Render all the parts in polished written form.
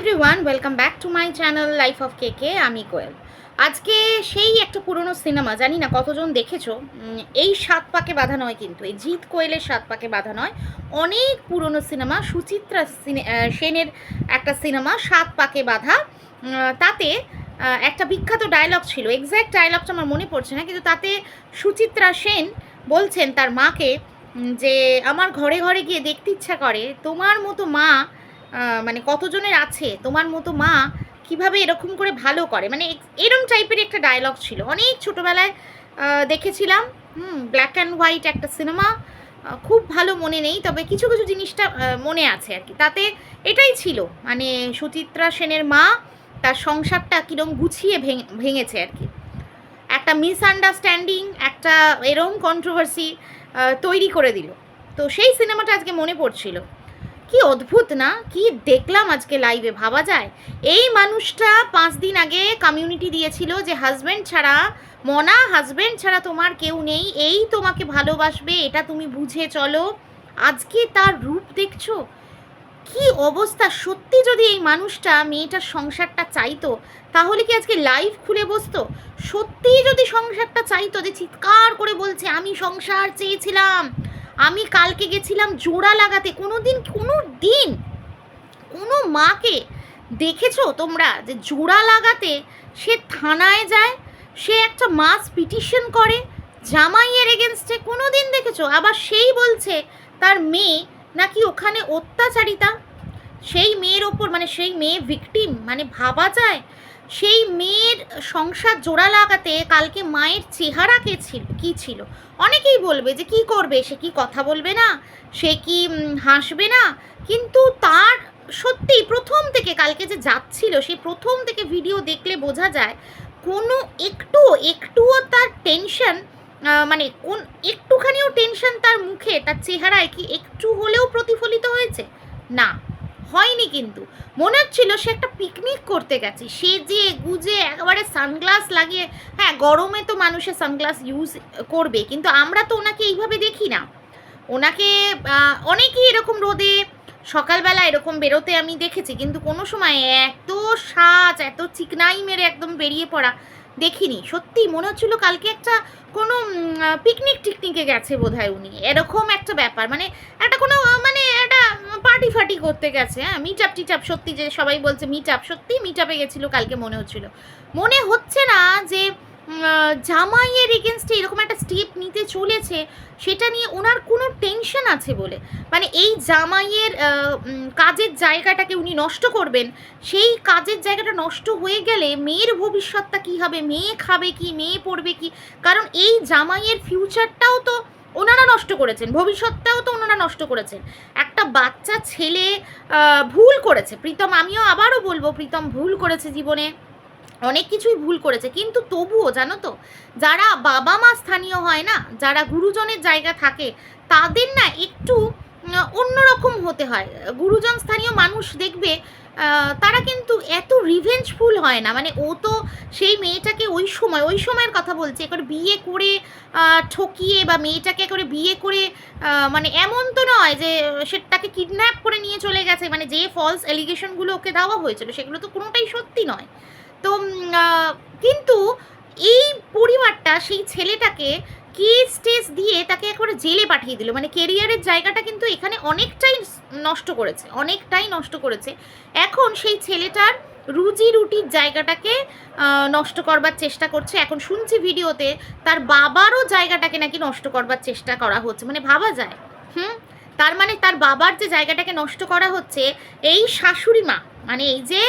Everyone, welcome back to my channel life of কেকে। আমি কোয়েল। আজকে সেই একটা পুরনো সিনেমা, জানি না কতজন দেখেছো। এই সাত পাকে বাঁধা নয়, কিন্তু এই জিৎ কোয়েলের সাত পাকে বাঁধা নয়, অনেক পুরনো সিনেমা, সুচিত্রা সেনের একটা সিনেমা সাত পাকে বাঁধা। তাতে একটা বিখ্যাত ডায়লগ ছিল, এক্স্যাক্ট ডায়লগটা আমার মনে পড়ছে না, কিন্তু তাতে সুচিত্রা সেন বলছেন তার মাকে যে আমার ঘরে ঘরে গিয়ে দেখতে ইচ্ছা করে তোমার মতো মা, মানে কতজনের আছে তোমার মতো মা কিভাবে এরকম করে ভালো করে, মানে এরম টাইপের একটা ডায়লগ ছিল। অনেক ছোটোবেলায় দেখেছিলাম, ব্ল্যাক অ্যান্ড হোয়াইট একটা সিনেমা, খুব ভালো মনে নেই, তবে কিছু কিছু জিনিসটা মনে আছে আর কি। তাতে এটাই ছিল, মানে সুচিত্রা সেনের মা তার সংসারটা কীরকম গুছিয়ে ভেঙেছে আর কি। একটা মিসআন্ডারস্ট্যান্ডিং, একটা এরম কন্ট্রোভার্সি তৈরি করে দিল। তো সেই সিনেমাটা আজকে মনে পড়ছিল। কি অদ্ভুত না, কি দেখলাম আজকে লাইভে, ভাবা যায় এই মানুষটা 5 দিন আগে কমিউনিটি দিয়েছিল যে হাজব্যান্ড ছাড়া, মনা হাজব্যান্ড ছাড়া তোমার কেউ নেই, এই তোমাকে ভালোবাসবে, এটা তুমি বুঝে চলো। আজকে তার রূপ দেখছো, কি অবস্থা। সত্যি যদি এই মানুষটা মেয়েটার সংসারটা চাইতো তাহলে কি আজকে লাইভ খুলে বসতো? সত্যি যদি সংসারটা চাইতো, যে চিৎকার করে বলছে আমি সংসার চেয়েছিলাম, আমি কালকে গেছিলাম জোড়া লাগাতে। কোনো দিন কোনো মাকে দেখেছো তোমরা যে জোড়া লাগাতে সে থানায় যায়, সে একটা মাস পিটিশন করে জামাইয়ের এগেনস্টে? কোনো দিন দেখেছো? আবার সেই বলছে তার মেয়ে নাকি ওখানে অত্যাচারিতা, সেই মেয়ের ওপর, মানে সেই মেয়ে ভিকটিম। মানে ভাবা যায় সেই মেয়ের সংসার জোড়া লাগাতে কালকে মায়ের চেহারা কী ছিল। অনেকেই বলবে যে কি করবে, সে কি কথা বলবে না, সে কি হাসবে না, কিন্তু তার সত্যি প্রথম থেকে কালকে যে যাচ্ছিল, সেই প্রথম থেকে ভিডিও দেখলে বোঝা যায় কোনো একটুও তার টেনশন, মানে কোন একটুখানিও টেনশন তার মুখে, তার চেহারায় কি একটু হলেও প্রতিফলিত হয়েছে? না, হয়নি। কিন্তু মনে হচ্ছিল সে একটা পিকনিক করতে গেছে, সেজে গুজে একেবারে সানগ্লাস লাগিয়ে। হ্যাঁ, গরমে তো মানুষের সানগ্লাস ইউজ করবে, কিন্তু আমরা তো ওনাকে এইভাবে দেখি না। ওনাকে অনেকেই এরকম রোদে সকালবেলা এরকম বেরোতে আমি দেখেছি, কিন্তু কোনো সময় এত সাজ, এত চিকনাই মেরে একদম বেরিয়ে পড়া দেখিনি। সত্যি মনে হচ্ছিলো কালকে একটা কোনো পিকনিকে গেছে বোধহয় উনি, এরকম একটা ব্যাপার। মানে একটা কোনো মানে একটা পার্টি করতে গেছে। হ্যাঁ, মিট আপ, সত্যি যে সবাই বলছে মিট আপ, সত্যি মিট আপে গেছিলো কালকে মনে হচ্ছিল। মনে হচ্ছে না যে জামাইয়ের এগেনস্টে এরকম একটা স্টেপ নিতে চলেছে, সেটা নিয়ে ওনার কোনো টেনশন আছে বলে। মানে এই জামাইয়ের কাজের জায়গাটাকে উনি নষ্ট করবেন, সেই কাজের জায়গাটা নষ্ট হয়ে গেলে মেয়ের ভবিষ্যৎটা কী হবে, মেয়ে খাবে কি, মেয়ে পড়বে কি? কারণ এই জামাইয়ের ফিউচারটাও তো ওনারা নষ্ট করেছেন, ভবিষ্যৎটাও তো ওনারা নষ্ট করেছেন। একটা বাচ্চা ছেলে ভুল করেছে প্রীতম, আমিও আবারও বলবো প্রীতম ভুল করেছে জীবনে, অনেক কিছুই ভুল করেছে, কিন্তু তবুও জানো তো, যারা বাবা মা স্থানীয় হয় না, যারা গুরুজনের জায়গা থাকে, তাদের না একটু অন্যরকম হতে হয়। গুরুজন স্থানীয় মানুষ দেখবে তারা কিন্তু এত রিভেঞ্জফুল হয় না। মানে ও তো সেই মেয়েটাকে ওই সময়ের কথা বলছে, একবার বিয়ে করে ঠকিয়ে, বা মেয়েটাকে করে বিয়ে করে, মানে এমন তো নয় যে সে তাকে কিডন্যাপ করে নিয়ে চলে গেছে। মানে যে ফলস এলিগেশনগুলো ওকে দেওয়া হয়েছিল সেগুলো তো কোনোটাই সত্যি নয়। তো কিন্তু এই পরিবারটা সেই ছেলেটাকে কেস টেস দিয়ে তাকে একবারে জেলে পাঠিয়ে দিল। মানে কেরিয়ারের জায়গাটা কিন্তু এখানে অনেকটাই নষ্ট করেছে। এখন সেই ছেলেটার রুজি রুটির জায়গাটাকে নষ্ট করবার চেষ্টা করছে। এখন শুনছি ভিডিওতে তার বাবারও জায়গাটাকে নাকি নষ্ট করবার চেষ্টা করা হচ্ছে। মানে ভাবা যায়, তার মানে তার বাবার যে জায়গাটাকে নষ্ট করা হচ্ছে, এই শাশুড়ি মা, মানে এই যে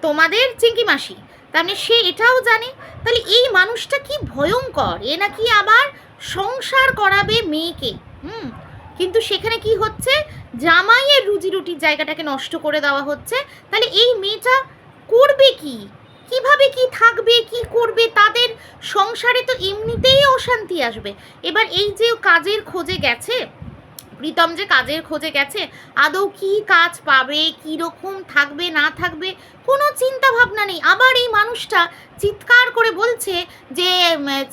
তোমাদের চিঙ্কি মাসি, তার মানে সে এটাও জানে। তাহলে এই মানুষটা কি ভয়ঙ্কর, এ নাকি আবার সংসার করাবে মেয়েকে। কিন্তু সেখানে কি হচ্ছে, জামাইয়ের রুজি রুটির জায়গাটাকে নষ্ট করে দেওয়া হচ্ছে। তাহলে এই মেয়েটা করবে কি, কিভাবে কি থাকবে, কি করবে? তাদের সংসারে তো এমনিতেই অশান্তি আসবে। এবার এই যে কাজের খোঁজে গেছে প্রীতম, যে কাজের খোঁজে গেছে, আদৌ কি কাজ পাবে, কীরকম থাকবে না থাকবে কোনো চিন্তা ভাবনা নেই। আবার এই মানুষটা চিৎকার করে বলছে যে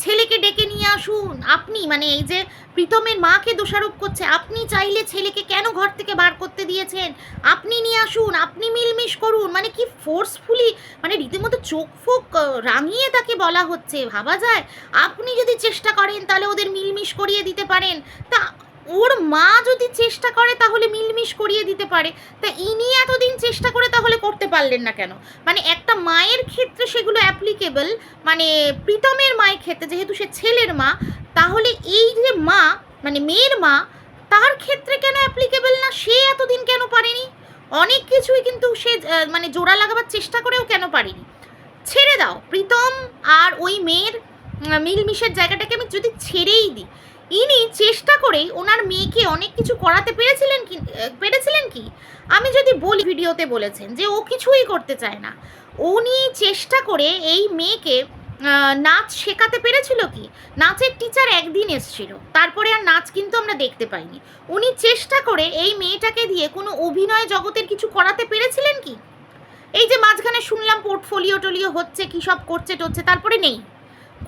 ছেলেকে ডেকে নিয়ে আসুন আপনি, মানে এই যে প্রীতমের মাকে দোষারোপ করছে, আপনি চাইলে ছেলেকে কেন ঘর থেকে বার করতে দিয়েছেন, আপনি নিয়ে আসুন, আপনি মিলমিশ করুন। মানে কি ফোর্সফুলি, মানে রীতিমতো চোখ ফোক রাঙিয়ে তাকে বলা হচ্ছে। ভাবা যায় আপনি যদি চেষ্টা করেন তাহলে ওদের মিলমিশ করিয়ে দিতে পারেন, তা ওর মা যদি চেষ্টা করে তাহলে মিলমিশ করিয়ে দিতে পারে, তা ইনি এতদিন চেষ্টা করে তাহলে করতে পারলেন না কেন? মানে একটা মায়ের ক্ষেত্রে সেগুলো অ্যাপ্লিকেবল, মানে প্রীতমের মায়ের ক্ষেত্রে যেহেতু সে ছেলের মা, তাহলে এই যে মা মানে মেয়ের মা, তার ক্ষেত্রে কেন অ্যাপ্লিকেবল না? সে এতদিন কেন পারেনি? অনেক কিছুই কিন্তু সে মানে জোড়া লাগাবার চেষ্টা করেও কেন পারেনি? ছেড়ে দাও প্রীতম আর ওই মেয়ের মিলমিশের জায়গাটাকে আমি যদি ছেড়েই দিই, ইনি চেষ্টা করেই ওনার মেয়েকে অনেক কিছু করাতে পেরেছিলেন কি? আমি যদি বলি, ভিডিওতে বলেছেন যে ও কিছুই করতে চায় না, উনি চেষ্টা করে এই মেয়েকে নাচ শেখাতে পেরেছিল কি? নাচের টিচার একদিন এসেছিল, তারপরে আর নাচ কিন্তু আমরা দেখতে পাইনি। উনি চেষ্টা করে এই মেয়েটাকে দিয়ে কোনো অভিনয় জগতের কিছু করাতে পেরেছিলেন কি? এই যে মাঝখানে শুনলাম পোর্টফোলিও টোলিও হচ্ছে, কি সব করছে টচ্ছে, তারপরে নেই,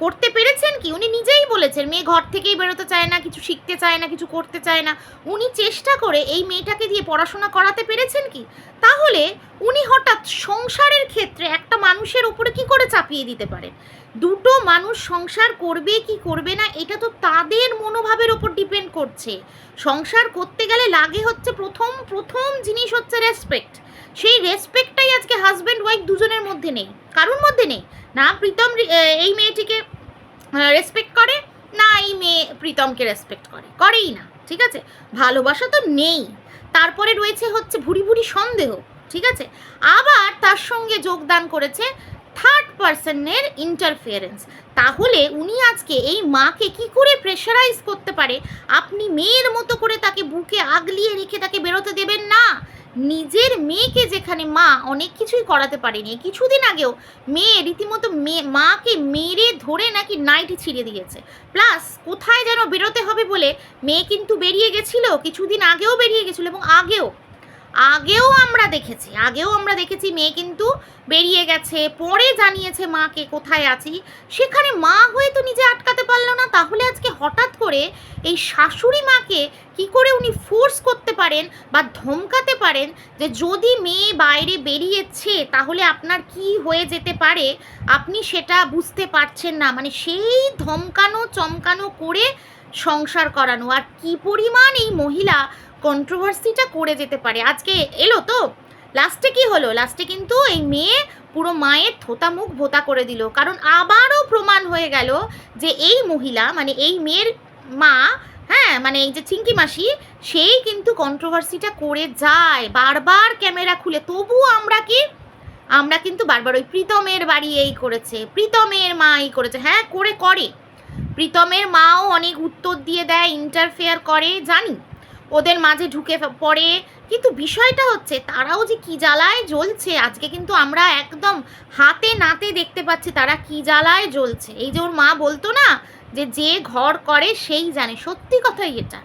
করতে পেরেছেন কি? উনি নিজেই বলেছেন মেয়ে ঘর থেকেই বেরোতে চায় না, কিছু শিখতে চায় না, কিছু করতে চায় না। উনি চেষ্টা করে এই মেয়েটাকে দিয়ে পড়াশোনা করাতে পেরেছেন কি? তাহলে উনি হঠাৎ সংসারের ক্ষেত্রে একটা মানুষের উপরে কি করে চাপিয়ে দিতে পারেন? দুটো মানুষ সংসার করবে কি করবে না এটা তো তাদের মনোভাবের ওপর ডিপেন্ড করছে। সংসার করতে গেলে লাগে হচ্ছে প্রথম জিনিস হচ্ছে রেসপেক্ট। সেই রেসপেক্টটাই আজকে হাজব্যান্ড ওয়াইফ দুজনের মধ্যে নেই, কারোর মধ্যে নেই। না প্রীতম এই মেয়েটিকে রেসপেক্ট করে, না এই মেয়ে প্রীতমকে রেসপেক্ট করেই না, ঠিক আছে? ভালোবাসা তো নেই। তারপরে রয়েছে হচ্ছে ভুরি ভুরি সন্দেহ, ঠিক আছে? আবার তার সঙ্গে যোগদান করেছে থার্ড পার্সনের ইন্টারফিয়ারেন্স। তাহলে উনি আজকে এই মাকে কি করে প্রেশারাইজ করতে পারে? আপনি মেয়ের মতো করে তাকে বুকে আগলিয়ে রেখে তাকে বেরোতে দেবেন না? নিজের মেয়েকে যেখানে মা অনেক কিছুই করাতে পারেনি, কিছুদিন আগেও মেয়ে রীতিমতো মাকে মেরে ধরে নাকি নাইটি ছিঁড়ে দিয়েছে, প্লাস কোথায় যেন বেরোতে হবে বলে মেয়ে কিন্তু বেরিয়ে গেছিল, কিছুদিন আগেও বেরিয়ে গেছিলো, এবং আগেও আমরা দেখেছি মেয়ে কিন্তু বেরিয়ে গেছে, পরে জানিয়েছে মাকে কোথায় আছি, সেখানে মা হয়ে তো নিজে আটকাতে পারলো না। তাহলে আজকে হঠাৎ করে এই শাশুড়ি মাকে কি করে উনি ফোর্স করতে পারেন বা ধমকাতে পারেন যে যদি মেয়ে বাইরে বেরিয়েছে তাহলে আপনার কি হয়ে যেতে পারে, আপনি সেটা বুঝতে পারছেন না? মানে সেই ধমকানো চমকানো করে সংসার করানো, আর কি পরিমাণ এই মহিলা কন্ট্রোভার্সিটা করে যেতে পারে। আজকে এলো তো লাস্টে কি হলো? লাস্টে কিন্তু এই মেয়ে পুরো মায়ের থোতা মুখ ভোতা করে দিল, কারণ আবারও প্রমাণ হয়ে গেল যে এই মহিলা মানে এই মেয়ের মা, হ্যাঁ মানে এই যে চিঙ্কি মাসি, সেই কিন্তু কন্ট্রোভার্সিটা করে যায় বারবার ক্যামেরা খুলে। তবুও আমরা কিন্তু বারবার ওই প্রীতমের বাড়ি এই করেছে, প্রীতমের মা এই করেছে, হ্যাঁ করে প্রীতমের মাও অনেক উত্তর দিয়ে দেয়, ইন্টারফেয়ার করে, জানি ওদের মাঝে ঢুকে পড়ে, কিন্তু বিষয়টা হচ্ছে তারাও যে কি জ্বালায় জ্বলছে আজকে কিন্তু আমরা একদম হাতে নাতে দেখতে পাচ্ছি তারা কি জ্বালায় জ্বলছে। এই যে ওর মা বলতো না যে ঘর করে সেই জানে, সত্যি কথাই এটা,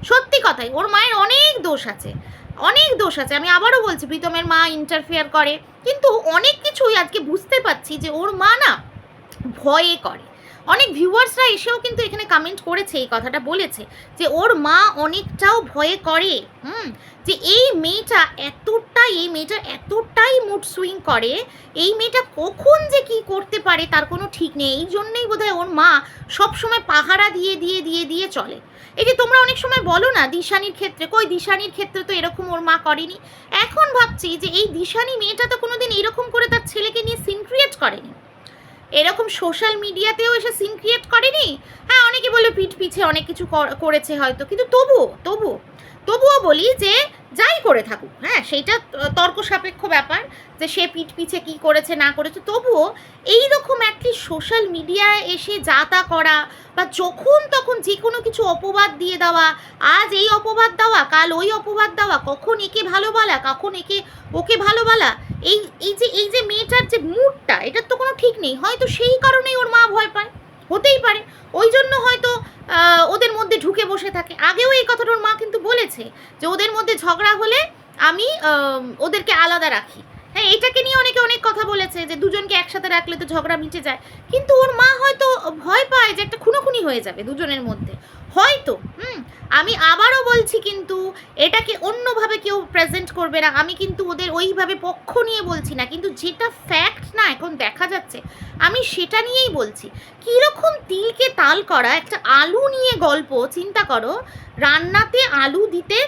সত্যি কথাই। ওর মায়ের অনেক দোষ আছে। আমি আবারও বলছি প্রীতমের মা ইন্টারফেয়ার করে, কিন্তু অনেক কিছুই আজকে বুঝতে পারছি যে ওর মা না ভয়ে করে। অনেক ভিউয়ার্সরা এসেও কিন্তু এখানে কমেন্ট করেছে, এই কথাটা বলেছে যে ওর মা অনেকটাও ভয়ে করে, যে এই মেয়েটার এতটাই মুড সুইং করে, এই মেয়েটা কখন যে কি করতে পারে তার কোনো ঠিক নেই। এই জন্যই বোধহয় ওর মা সবসময় পাহারা দিয়ে চলে। এই যে তোমরা অনেক সময় বলো না দিশানির ক্ষেত্রে, কই দিশানির ক্ষেত্রে তো এরকম ওর মা করেনি। এখন ভাবছি যে এই দিশানি মেয়েটা তো কোনোদিন এরকম করে তার ছেলেকে নিয়ে সিন ক্রিয়েট করেনি, এরকম সোশ্যাল মিডিয়াতেও এসে সিন ক্রিয়েট করেনি। হ্যাঁ অনেকে বলে পিঠ পিছে অনেক কিছু করেছে হয়তো, কিন্তু তবুও বলি যে যাই করে থাকুক, হ্যাঁ সেইটা তর্ক সাপেক্ষ ব্যাপার যে সে পিঠ পিছে কী করেছে না করেছে, তবুও এইরকম অ্যাটলিস্ট সোশ্যাল মিডিয়ায় এসে যা তা করা বা যখন তখন যে কোনো কিছু অপবাদ দিয়ে দেওয়া, আজ এই অপবাদ দেওয়া কাল ওই অপবাদ দেওয়া, কখন একে ভালো বলা কখন ওকে ভালো বলা, এই যে মেয়েটার যে মুডটা, এটার তো কোনো ঠিক নেই। হয়তো সেই কারণেই ওর মা ভয় পায়, হতেই পারে, ওই জন্য হয়তো ওদের মধ্যে ঢুকে বসে থাকে। আগেও এই কথাটা ওর মা কিন্তু বলেছে যে ওদের মধ্যে ঝগড়া হলে আমি ওদেরকে আলাদা রাখি, হ্যাঁ এটাকে নিয়ে অনেকে অনেক কথা বলেছে যে দুজনকে একসাথে রাখলে তো ঝগড়া মিটে যায়, কিন্তু ওর মা হয়তো ভয় পায় যে একটা খুনোখুনি হয়ে যাবে দুজনের মধ্যে হয়তো। আমি আবারও বলছি, কিন্তু এটাকে অন্যভাবে কেউ প্রেজেন্ট করবে না, আমি কিন্তু ওদের ওইভাবে পক্ষ নিয়ে বলছি না, কিন্তু যেটা ফ্যাক্ট না এখন দেখা যাচ্ছে আমি সেটা নিয়েই বলছি। কীরকম তিলকে তাল করা একটা আলু নিয়ে গল্প, চিন্তা করো, রান্নাতে আলু দিতে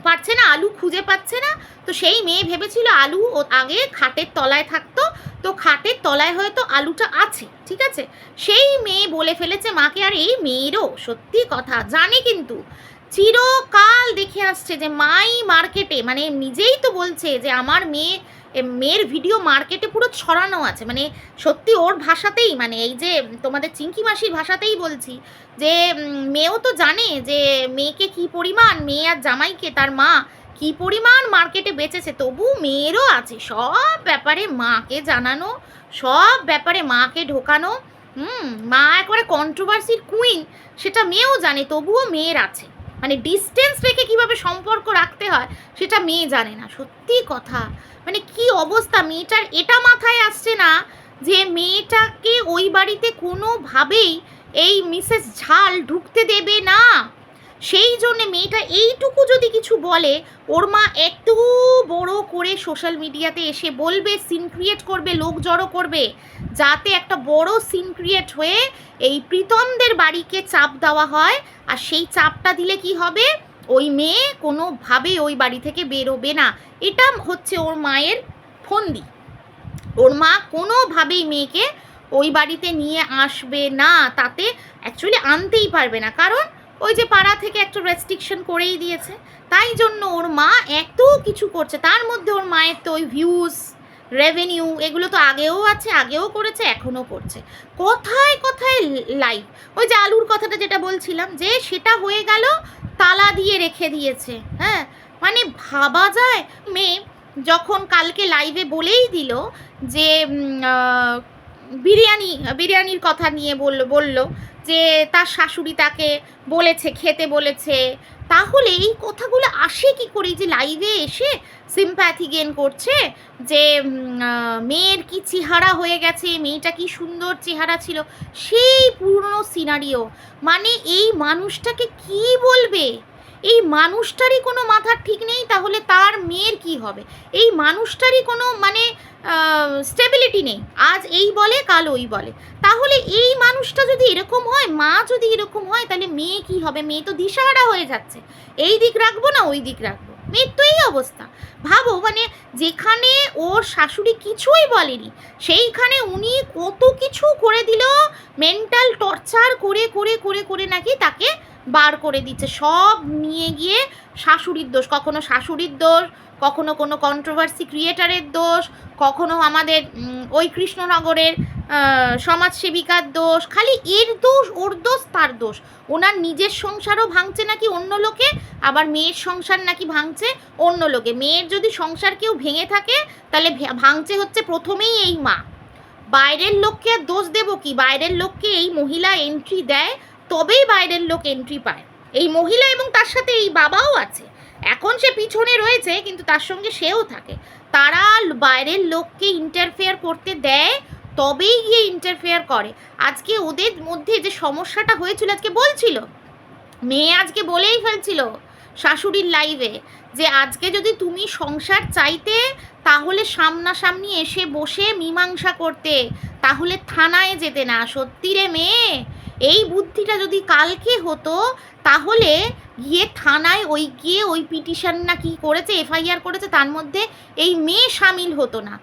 পারছে না, আলু খুঁজে পাচ্ছে না, তো সেই মেয়ে ভেবেছিল আলু ও আগে খাটের তলায় থাকতো, তো খাটের তলায় হয়তো আলুটা আছে, ঠিক আছে, সেই মেয়ে বলে ফেলেছে মাকে। আর এই মেয়েরও সত্যি কথা জানে, কিন্তু চিরকাল দেখে আসছে যে মাই মার্কেটে, মানে নিজেই তো বলছে যে আমার মেয়ের ভিডিও মার্কেটে পুরো ছড়ানো আছে, মানে সত্যি ওর ভাষাতেই, মানে এই যে তোমাদের চিঙ্কি মাসির ভাষাতেই বলছি যে মেয়েও তো জানে যে মেয়েকে কি পরিমাণ, মেয়ে আর জামাইকে তার মা কি পরিমাণ মার্কেটে বেচেছে, তবু মেয়েরও আছে সব ব্যাপারে মাকে জানানো, সব ব্যাপারে মাকে ঢোকানো। মা একবারে কন্ট্রোভার্সির কুইন, সেটা মেয়েও জানে, তবুও মেয়ের আছে, মানে ডিস্টেন্স রেখে কিভাবে সম্পর্ক রাখতে হয় সেটা মেয়ে জানে না। সত্যি কথা, মানে কি অবস্থা মেয়েটার, এটা মাথায় আসছে না যে মেয়েটাকে ওই বাড়িতে কোনোভাবেই এই মিসেস ঝাল ঢুকতে দেবে না, সেই জন্যে মেয়েটা এইটুকু যদি কিছু বলে ওর মা এত বড় করে সোশ্যাল মিডিয়াতে এসে বলবে, সিন ক্রিয়েট করবে, লোক জড়ো করবে, যাতে একটা বড় সিন ক্রিয়েট হয়ে এই প্রীতমদের বাড়িকে চাপ দেওয়া হয়। আর সেই চাপটা দিলে কি হবে, ওই মেয়ে কোনোভাবেই ওই বাড়ি থেকে বেরোবে না। এটা হচ্ছে ওর মায়ের ফন্দি, ওর মা কোনোভাবেই মেয়েকে ওই বাড়িতে নিয়ে আসবে না, তাতে অ্যাকচুয়ালি আনতেই পারবে না, কারণ ওই যে পাড়া থেকে একটা রেস্ট্রিকশন করেই দিয়েছে, তাই জন্য ওর মা এত কিছু করছে। তার মধ্যে ওর মায়ের তো ওই ভিউজ, রেভিনিউ, এগুলো তো আগেও আছে, আগেও করেছে, এখনও করছে, কোথায় কোথায় লাইভ। ওই যে আলুর কথাটা যেটা বলছিলাম, যে সেটা হয়ে গেল, তালা দিয়ে রেখে দিয়েছে। হ্যাঁ, মানে ভাবা যায়, মেয়ে যখন কালকে লাইভে বলেই দিল যে বিরিয়ানির কথা নিয়ে বলল যে তার শাশুড়ি তাকে বলেছে, খেতে বলেছে, তাহলে এই কথাগুলো আসে কি করে, যে লাইভে এসে সিম্প্যাথি গেন করছে যে মেয়ের কি চেহারা হয়ে গেছে, মেয়েটা কি সুন্দর চেহারা ছিল, সেই পুরনো সিনারিও। মানে এই মানুষটাকে কি বলবে, এই মানুষটারই কোনো মাথার ঠিক নেই, তাহলে তার মেয়ের কি হবে, এই মানুষটারই কোনো মানে স্টেবিলিটি নেই, আজ এই বলে কাল ওই বলে। তাহলে এই মানুষটা যদি এরকম হয়, মা যদি এরকম হয়, তাহলে মেয়ে কি হবে, মেয়ে তো দিশাহারা হয়ে যাচ্ছে, এই দিক রাখবো না ওই দিক রাখবো, মেয়ের তো এই অবস্থা। ভাবো, মানে যেখানে ওর শাশুড়ি কিছুই বলেনি, সেইখানে উনি কত কিছু করে দিল, মেন্টাল টর্চার করে করে করে করে নাকি তাকে বার করে দিচ্ছে, সব নিয়ে গিয়ে শাশুড়ির দোষ, কখনো শাশুড়ির দোষ, কখনো কোনো কন্ট্রোভার্সি ক্রিয়েটারের দোষ, কখনো আমাদের ওই কৃষ্ণনগরের সমাজসেবিকার দোষ, খালি এর দোষ, ওর দোষ, তার দোষ। ওনার নিজের সংসারও ভাঙছে নাকি অন্য লোকে, আবার মেয়ের সংসার নাকি ভাঙছে অন্য লোকে। মেয়ের যদি সংসার কেউ ভেঙে থাকে, তাহলে ভাঙছে হচ্ছে প্রথমেই এই মা। বাইরের লোককে আর দোষ দেবো কি, বাইরের লোককে এই মহিলা এন্ট্রি দেয়, তবেই বাইরের লোক এন্ট্রি পায়, এই মহিলা, এবং তার সাথে এই বাবাও আছে, এখন সে পিছনে রয়েছে কিন্তু তার সঙ্গে সেও থাকে, তারা বাইরের লোককে ইন্টারফেয়ার করতে দেয়, তবেই গিয়ে ইন্টারফেয়ার করে। আজকে ওদের মধ্যে যে সমস্যাটা হয়েছিল, আজকে বলছিল মেয়ে, আজকে বলেই ফেলছিল শাশুড়ির লাইভে যে আজকে যদি তুমি সংসার চাইতে, তাহলে সামনাসামনি এসে বসে মীমাংসা করতে, তাহলে থানায় যেতে না। সত্যি রে মেয়ে, এই বুদ্ধিটা যদি কালকে হতো, তাহলে গিয়ে থানায় ওই পিটিশন না কি করেছে, এফআইআর করেছে, তার মধ্যে এই মেয়ে সামিল হতো না।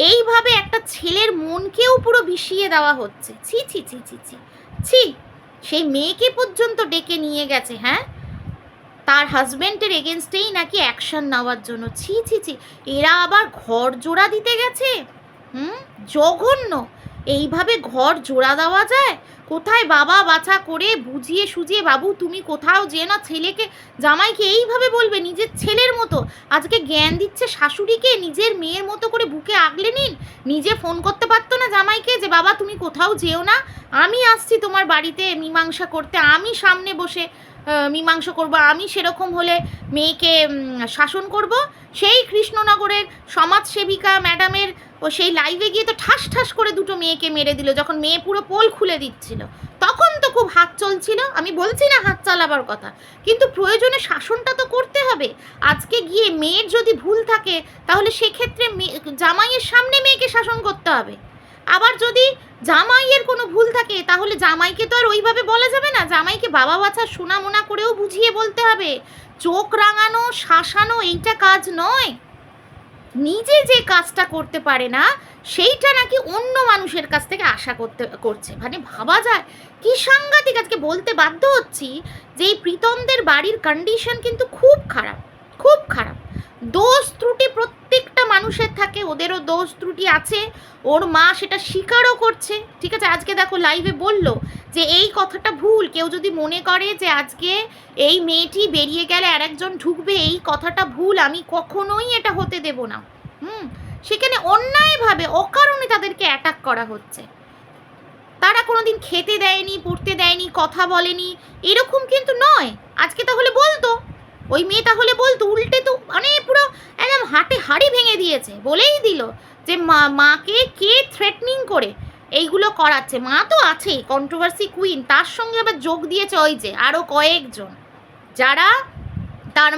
এইভাবে একটা ছেলের মনকেও পুরো বিষিয়ে দেওয়া হচ্ছে। ছি ছি ছি ছি ছি ছি, সেই মেয়েকে পর্যন্ত ডেকে নিয়ে গেছে, হ্যাঁ, তার হাজব্যান্ডের এগেনস্টেই নাকি অ্যাকশন নেওয়ার জন্য। ছি ছি ছি, এরা আবার ঘর জোড়া দিতে গেছে, জঘন্য। এইভাবে ঘর জোড়া দেওয়া যায়? কোথায় বাবা বাছা করে বুঝিয়ে সুঝিয়ে, বাবু তুমি কোথাও যে না, ছেলেকে জামাইকে এইভাবে বলবে নিজের ছেলের মতো। আজকে জ্ঞান দিচ্ছে শাশুড়িকে, নিজের মেয়ের মতো করে বুকে আগলে নিন। নিজে ফোন করতে পারতো না জামাইকে যে বাবা তুমি কোথাও যেও না, আমি আসছি তোমার বাড়িতে মীমাংসা করতে, আমি সামনে বসে মীমাংসা করব, আমি সেরকম হলে মেয়েকে শাসন করব। সেই কৃষ্ণনগরের সমাজসেবিকা ম্যাডামের ও সেই লাইভে গিয়ে তো ঠাস ঠাস করে দুটো মেয়েকে মেরে দিল, যখন মেয়ে পুরো পোল খুলে দিচ্ছিল তখন তো খুব হাত চলছিল। আমি বলছি না হাত চালাবার কথা, কিন্তু প্রয়োজনে শাসনটা তো করতে হবে। আজকে গিয়ে মেয়ের যদি ভুল থাকে তাহলে সেক্ষেত্রে জামাইয়ের সামনে মেয়েকে শাসন করতে হবে। আবার যদি জামাইয়ের কোনো ভুল থাকে তাহলে জামাইকে তো আর ওইভাবে বলা যাবে না, জামাইকে বাবা বাছা সোনা মোনা করেও বুঝিয়ে বলতে হবে। চোখ রাঙানো শাসানো এইটা কাজ নয়। নিজে যে কাজটা করতে পারে না সেইটা নাকি অন্য মানুষের কাছ থেকে আশা করছে, মানে ভাবা যায় কি সাংঘাতিক। আজকে বলতে বাধ্য হচ্ছি যে এই প্রীতমদের বাড়ির কন্ডিশন কিন্তু খুব খারাপ, খুব খারাপ। দোষ ত্রুটি প্রত্যেকটা মানুষের থাকে, ওদেরও দোষ ত্রুটি আছে, ওর মা সেটা স্বীকারও করছে। ঠিক আছে, আজকে দেখো লাইভে বলল যে এই কথাটা ভুল, কেউ যদি মনে করে যে আজকে এই মেয়েটি বেরিয়ে গেলে আরেকজন ঢুকবে এই কথাটা ভুল, আমি কখনোই এটা হতে দেব না। সেখানে অন্যায়ভাবে অকারণে তাদেরকে অ্যাটাক করা হচ্ছে। তারা কোনোদিন খেতে দেয়নি, পড়তে দেয়নি, কথা বলেনি, এরকম কিন্তু নয়। আজকে তাহলে বলতো, ওই মেয়ে তাহলে বলতো, উল্টে তো মানে পুরো একদম হাটে হাড়ি ভেঙে দিয়েছে, বলেই দিল যে মাকে কে থ্রেটনিং করে এইগুলো করাচ্ছে। মা তো আছেই কন্ট্রোভার্সি কুইন, তার সঙ্গে আবার যোগ দিয়েছে ওই যে আরও কয়েকজন, যারা তার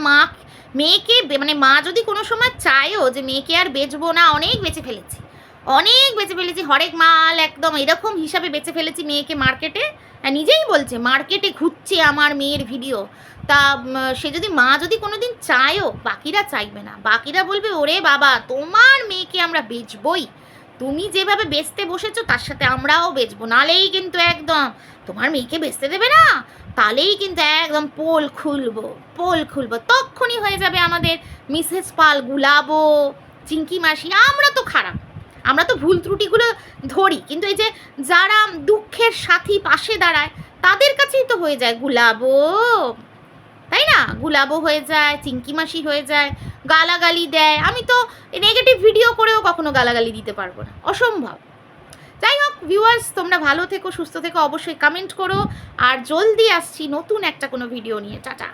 মেয়েকে মানে মা যদি কোনো সময় চায়ও যে মেয়েকে আর বেচবো না, অনেক বেচে ফেলেছি, অনেক বেচে ফেলেছি, হরেক মাল একদম এরকম হিসাবে বেচে ফেলেছি মেয়েকে মার্কেটে। নিজেই বলছে মার্কেটে ঘুরছে আমার মেয়ের ভিডিও। তা সে যদি মা যদি কোনো দিন চায়ও, বাকিরা চাইবে না, বাকিরা বলবে ওরে বাবা তোমার মেয়েকে আমরা বেচবই, তুমি যেভাবে বেচতে বসেছো তার সাথে আমরাও বেচবো, নালেই কিন্তু একদম তোমার মেয়েকে বেচতে দেবে না, তাহলেই কিন্তু একদম পোল খুলবো, পোল খুলবো। তখনই হয়ে যাবে আমাদের মিসেস পাল গুলাবো, চিঙ্কি মাসি। আমরা তো খারাপ, আমরা তো ভুল ত্রুটিগুলো ধরি, কিন্তু এই যে যারা দুঃখের সাথী পাশে দাঁড়ায় তাদের কাছেই তো হয়ে যায় গুলাবো, তাই না? গুলাবো হয়ে যায়, চিঙ্কি মাসি হয়ে যায়, গালাগালি দেয়। আমি তো নেগেটিভ ভিডিও করেও কখনো গালাগালি দিতে পারবো না, অসম্ভব। যাই হোক ভিউয়ার্স, তোমরা ভালো থেকো, সুস্থ থেকো, অবশ্যই কমেন্ট করো, আর জলদি আসছি নতুন একটা কোনো ভিডিও নিয়ে। টাটা।